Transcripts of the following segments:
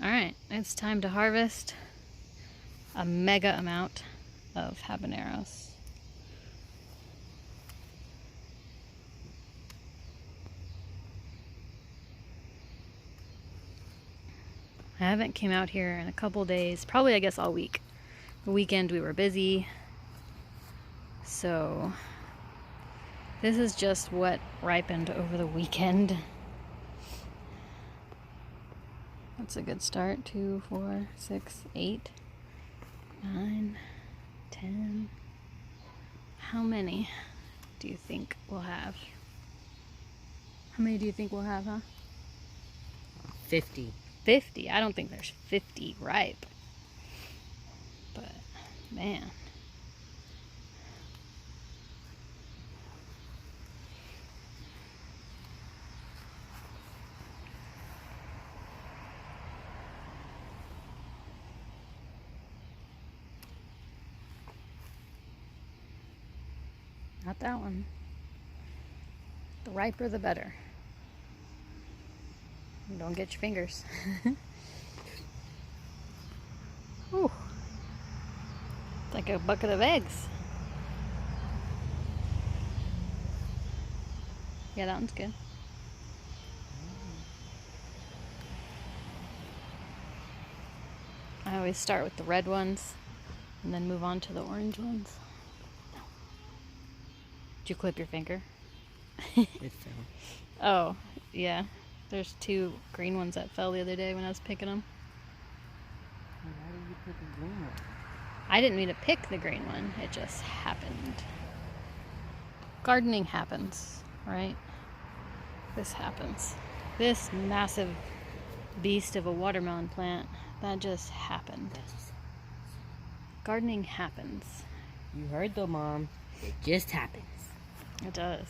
Alright, it's time to harvest a mega amount of habaneros. I haven't came out here in a couple days, probably I guess all week. The weekend we were busy, so this is just what ripened over the weekend. That's a good start. 2, 4, 6, 8, 9, 10. How many do you think we'll have? How many do you think we'll have, huh? 50. 50? I don't think there's 50 ripe. But, man. Not that one. The riper the better. Don't get your fingers. Ooh. It's like a bucket of eggs. Yeah, that one's good. I always start with the red ones and then move on to the orange ones. Did you clip your finger? It fell. Oh, yeah. There's 2 green ones that fell the other day when I was picking them. Why did you pick a green one? I didn't mean to pick the green one. It just happened. Gardening happens, right? This happens. This massive beast of a watermelon plant, that just happened. Gardening happens. You heard though, Mom. It just happens. It does.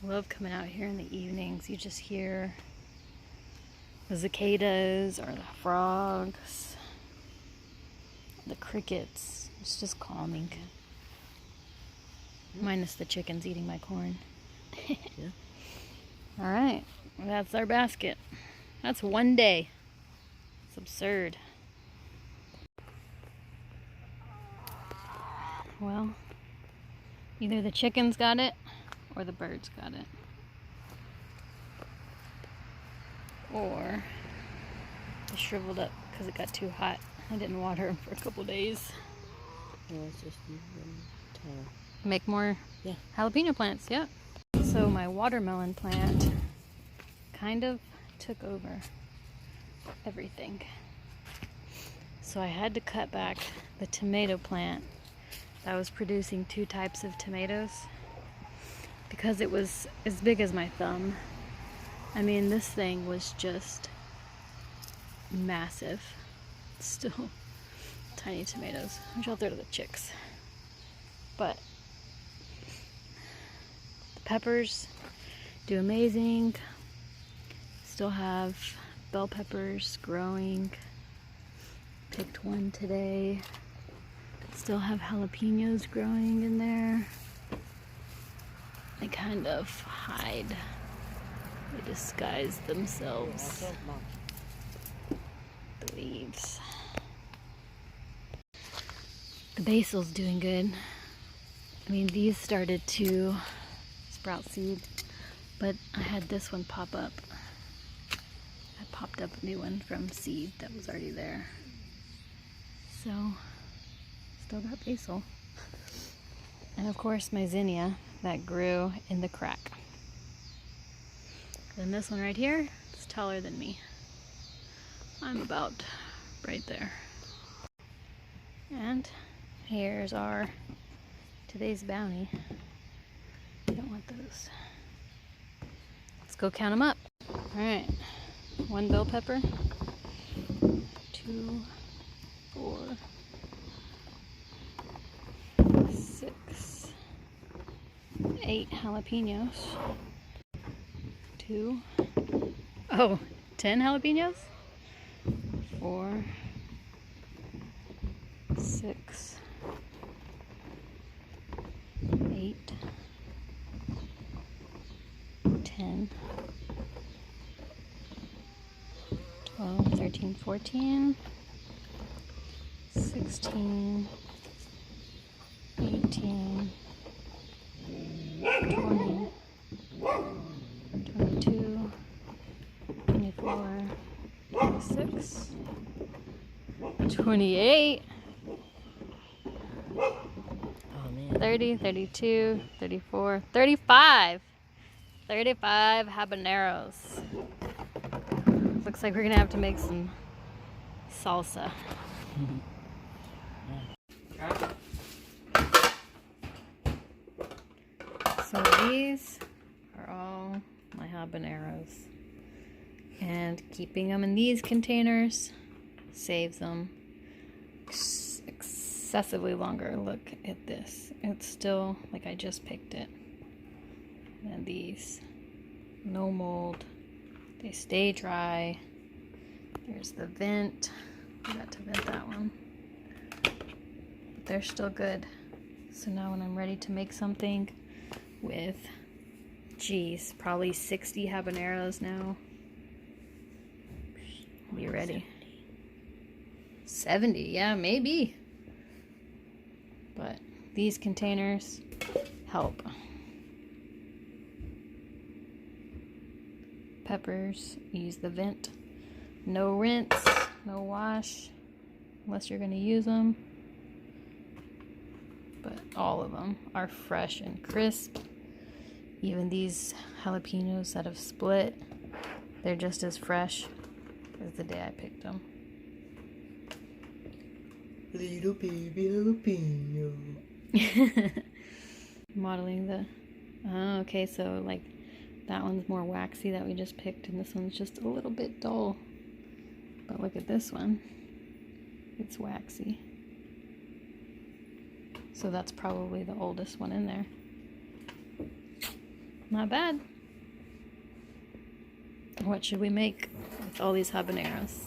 I love coming out here in the evenings. You just hear the cicadas or the frogs, the crickets. It's just calming. Minus the chickens eating my corn. Yeah. All right, that's our basket. That's one day. It's absurd. Well, either the chickens got it or the birds got it. Or they shriveled up because it got too hot. I didn't water them for a couple days. Yeah, it's just to Make more jalapeno plants, yep. So my watermelon plant kind of took over everything. So I had to cut back the tomato plant that was producing 2 types of tomatoes because it was as big as my thumb. I mean, this thing was just massive. Still tiny tomatoes, which I'll throw to the chicks. But the peppers do amazing. Still have bell peppers growing. Picked one today. Still have jalapenos growing in there. They kind of hide. They disguise themselves. The leaves. The basil's doing good. I mean, these started to sprout seed, but I had this one pop up. I popped up a new one from seed that was already there. So, still got basil. And of course my zinnia that grew in the crack. Then this one right here is taller than me. I'm about right there. And here's our today's bounty. I don't want those. Let's go count them up. Alright, 1 bell pepper, 2, 4, 8 jalapenos. 2. Oh, 10 jalapenos? 4, 6, 8, 10, 12, 13, 14, 16, 18, 20, 22, 24, 26, 28, Oh man. 30, 32, 34, 35. 35 habaneros. Looks like we're gonna have to make some salsa. So these are all my habaneros. And keeping them in these containers saves them excessively longer. Look at this. It's still like I just picked it. And these, no mold. They stay dry. There's the vent. Forgot to vent that one. But they're still good. So now when I'm ready to make something with, geez, probably 60 habaneros now, I'll be ready. 70, yeah, maybe. But these containers help. Peppers, use the vent. No rinse, no wash, unless you're going to use them. But all of them are fresh and crisp. Even these jalapenos that have split, they're just as fresh as the day I picked them. Little baby jalapeno. Modeling the, oh, okay, so like that one's more waxy that we just picked, and this one's just a little bit dull. But look at this one. It's waxy. So that's probably the oldest one in there. Not bad. What should we make with all these habaneros?